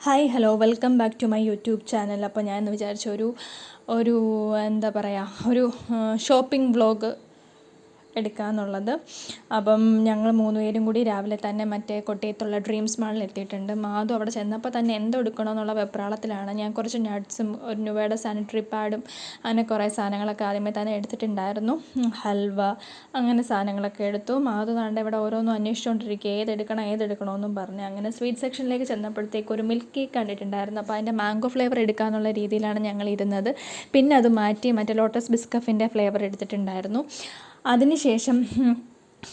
Hi hello welcome back to my YouTube channel. അപ്പോൾ ഞാൻ എന്ന് വിചാരിച്ച ഒരു എന്താ പറയുക ഷോപ്പിംഗ് വ്ളോഗ് എടുക്കാമെന്നുള്ളത്. അപ്പം ഞങ്ങൾ 3 പേരും കൂടി രാവിലെ തന്നെ മറ്റേ കൊട്ടിയത്തുള്ള ഡ്രീംസ് മാളിൽ എത്തിയിട്ടുണ്ട്. മാധു അവിടെ ചെന്നപ്പോൾ തന്നെ എന്തോ എടുക്കണമെന്നുള്ള വെപ്രാളത്തിലാണ്. ഞാൻ കുറച്ച് നട്ട്സും ഒരു നുവയുടെ സാനിറ്ററി പാഡും അങ്ങനെ കുറേ സാധനങ്ങളൊക്കെ ആദ്യമേ തന്നെ എടുത്തിട്ടുണ്ടായിരുന്നു. ഹൽവ അങ്ങനെ സാധനങ്ങളൊക്കെ എടുത്തു. മാധു താണ്ട ഇവിടെ ഓരോന്നും അന്വേഷിച്ചുകൊണ്ടിരിക്കുക, ഏതെടുക്കണമെന്നും പറഞ്ഞ്. അങ്ങനെ സ്വീറ്റ് സെക്ഷനിലേക്ക് ചെന്നപ്പോഴത്തേക്ക് ഒരു മിൽക്ക് കേക്ക് കണ്ടിട്ടുണ്ടായിരുന്നു. അപ്പോൾ അതിൻ്റെ മാംഗോ ഫ്ലേവർ എടുക്കാമെന്നുള്ള രീതിയിലാണ് ഞങ്ങൾ ഇരുന്നത്. പിന്നെ അത് മാറ്റി മറ്റേ ലോട്ടസ് ബിസ്കഫിൻ്റെ ഫ്ലേവർ എടുത്തിട്ടുണ്ടായിരുന്നു. അതിനുശേഷം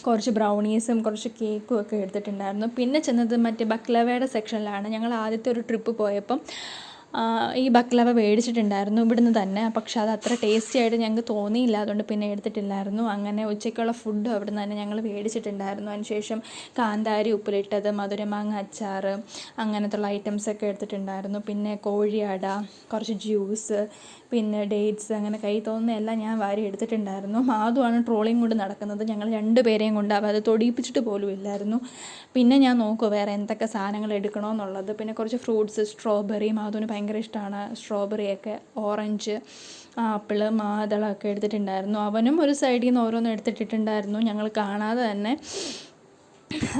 കുറച്ച് ബ്രൗണീസും കുറച്ച് കേക്കും ഒക്കെ എടുത്തിട്ടുണ്ടായിരുന്നു. പിന്നെ ചെന്നത് മറ്റേ ബക്ലവയുടെ സെക്ഷനിലാണ്. ഞങ്ങൾ ആദ്യത്തെ ഒരു ട്രിപ്പ് പോയപ്പം ഈ ബക്ലവ മേടിച്ചിട്ടുണ്ടായിരുന്നു ഇവിടുന്ന് തന്നെ. പക്ഷെ അത് അത്ര ടേസ്റ്റി ആയിട്ട് ഞങ്ങൾക്ക് തോന്നിയില്ല, അതുകൊണ്ട് പിന്നെ എടുത്തിട്ടില്ലായിരുന്നു. അങ്ങനെ ഉച്ചയ്ക്കുള്ള ഫുഡ് അവിടെ നിന്ന് തന്നെ ഞങ്ങൾ മേടിച്ചിട്ടുണ്ടായിരുന്നു. അതിനുശേഷം കാന്താരി ഉപ്പിലിട്ടത്, മധുരമാങ്ങ അച്ചാർ, അങ്ങനത്തുള്ള ഐറ്റംസൊക്കെ എടുത്തിട്ടുണ്ടായിരുന്നു. പിന്നെ കോഴിയട, കുറച്ച് ജ്യൂസ്, പിന്നെ ഡേറ്റ്സ്, അങ്ങനെ കൈ തോന്നുന്ന എല്ലാം ഞാൻ വാരി എടുത്തിട്ടുണ്ടായിരുന്നു. മാധുവാണ് ട്രോളിങ് കൊണ്ട് നടക്കുന്നത്. ഞങ്ങൾ 2 പേരെയും കൊണ്ട് അത് തൊടിയിപ്പിച്ചിട്ട് പോലും ഇല്ലായിരുന്നു. പിന്നെ ഞാൻ നോക്കുക വേറെ എന്തൊക്കെ സാധനങ്ങൾ എടുക്കണമെന്നുള്ളത്. പിന്നെ കുറച്ച് ഫ്രൂട്ട്സ്, സ്ട്രോബെറി, മാധുവിന് ഭയങ്കര ഇഷ്ടമാണ് സ്ട്രോബെറിയൊക്കെ, ഓറഞ്ച്, ആപ്പിള്, മാതളമൊക്കെ എടുത്തിട്ടുണ്ടായിരുന്നു. അവനും ഒരു സൈഡിൽ നിന്ന് ഓരോന്നും എടുത്തിട്ടിട്ടുണ്ടായിരുന്നു ഞങ്ങൾ കാണാതെ തന്നെ.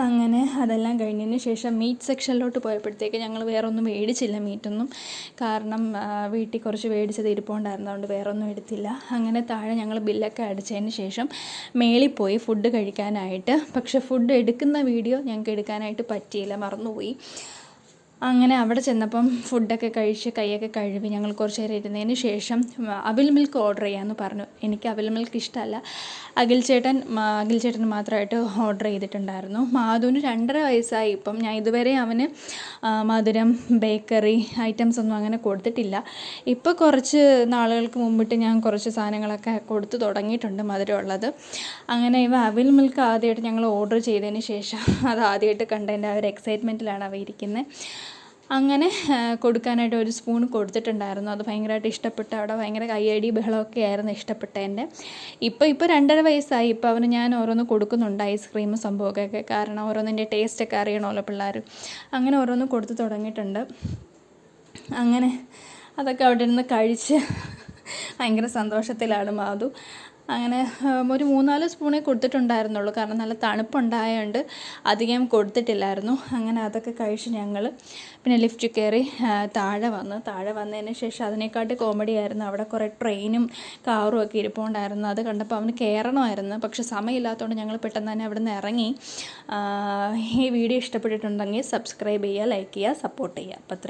അങ്ങനെ അതെല്ലാം കഴിഞ്ഞതിന് ശേഷം മീറ്റ് സെക്ഷനിലോട്ട് പോയപ്പോഴത്തേക്ക് ഞങ്ങൾ വേറെ ഒന്നും മേടിച്ചില്ല, മീറ്റൊന്നും. കാരണം വീട്ടിൽ കുറച്ച് മേടിച്ചത് ഇരിപ്പുണ്ടായിരുന്നു, അതുകൊണ്ട് വേറെ ഒന്നും എടുത്തില്ല. അങ്ങനെ താഴെ ഞങ്ങൾ ബില്ലൊക്കെ അടിച്ചതിന് ശേഷം മേളിൽ പോയി ഫുഡ് കഴിക്കാനായിട്ട്. പക്ഷേ ഫുഡ് എടുക്കുന്ന വീഡിയോ ഞങ്ങൾക്ക് എടുക്കാനായിട്ട് പറ്റിയില്ല, മറന്നുപോയി. അങ്ങനെ അവിടെ ചെന്നപ്പം ഫുഡൊക്കെ കഴിച്ച് കൈയൊക്കെ കഴുകി ഞങ്ങൾ കുറച്ച് നേരം ഇരുന്നതിന് ശേഷം അവിൽ മിൽക്ക് ഓർഡർ ചെയ്യാമെന്ന് പറഞ്ഞു. എനിക്ക് അവിൽ മിൽക്ക് ഇഷ്ടമല്ല. അഖിൽ ചേട്ടന് മാത്രമായിട്ട് ഓർഡർ ചെയ്തിട്ടുണ്ടായിരുന്നു. മാധുവിന് 2.5 വയസ്സായി ഇപ്പം. ഞാൻ ഇതുവരെ അവന് മധുരം, ബേക്കറി ഐറ്റംസ് ഒന്നും അങ്ങനെ കൊടുത്തിട്ടില്ല. ഇപ്പോൾ കുറച്ച് നാളുകൾക്ക് മുമ്പിട്ട് ഞാൻ കുറച്ച് സാധനങ്ങളൊക്കെ കൊടുത്തു തുടങ്ങിയിട്ടുണ്ട് മധുരമുള്ളത്. അങ്ങനെ അവിൽ മിൽക്ക് ആദ്യമായിട്ട് ഞങ്ങൾ ഓർഡർ ചെയ്തതിന് ശേഷം അത് ആദ്യമായിട്ട് കണ്ടതിൻ്റെ ആ ഒരു എക്സൈറ്റ്മെൻറ്റിലാണ് അവ ഇരിക്കുന്നത്. അങ്ങനെ കൊടുക്കാനായിട്ട് ഒരു സ്പൂൺ കൊടുത്തിട്ടുണ്ടായിരുന്നു. അത് ഭയങ്കരമായിട്ട് ഇഷ്ടപ്പെട്ട് അവിടെ ഭയങ്കര കയ്യടി ബഹളമൊക്കെ ആയിരുന്നു ഇഷ്ടപ്പെട്ടതിൻ്റെ. ഇപ്പോൾ 2.5 വയസ്സായി. ഇപ്പോൾ അവന് ഞാൻ ഓരോന്ന് കൊടുക്കുന്നുണ്ട്, ഐസ്ക്രീമും സംഭവമൊക്കെ. കാരണം ഓരോന്നിൻ്റെ ടേസ്റ്റൊക്കെ അറിയണമല്ലോ പിള്ളേർ. അങ്ങനെ ഓരോന്ന് കൊടുത്ത് തുടങ്ങിയിട്ടുണ്ട്. അങ്ങനെ അതൊക്കെ അവിടെ നിന്ന് കഴിച്ച് ഭയങ്കര സന്തോഷത്തിലാണ് മാധു. അങ്ങനെ ഒരു 3-4 സ്പൂണേ കൊടുത്തിട്ടുണ്ടായിരുന്നുള്ളൂ, കാരണം നല്ല തണുപ്പുണ്ടായതുകൊണ്ട് അധികം കൊടുത്തിട്ടില്ലായിരുന്നു. അങ്ങനെ അതൊക്കെ കഴിച്ച് ഞങ്ങൾ പിന്നെ ലിഫ്റ്റ് കയറി താഴെ വന്നതിന് ശേഷം അതിനെക്കാട്ടി കോമഡി ആയിരുന്നു. അവിടെ കുറേ ട്രെയിനും കാറും ഒക്കെ ഇരിപ്പുണ്ടായിരുന്നു. അത് കണ്ടപ്പോൾ അവന് കയറണമായിരുന്നു, പക്ഷെ സമയമില്ലാത്തതുകൊണ്ട് ഞങ്ങൾ പെട്ടെന്ന് തന്നെ അവിടെ നിന്ന് ഇറങ്ങി. ഈ വീഡിയോ ഇഷ്ടപ്പെട്ടിട്ടുണ്ടെങ്കിൽ സബ്സ്ക്രൈബ് ചെയ്യുക, ലൈക്ക് ചെയ്യുക, സപ്പോർട്ട് ചെയ്യുക. അപ്പോൾ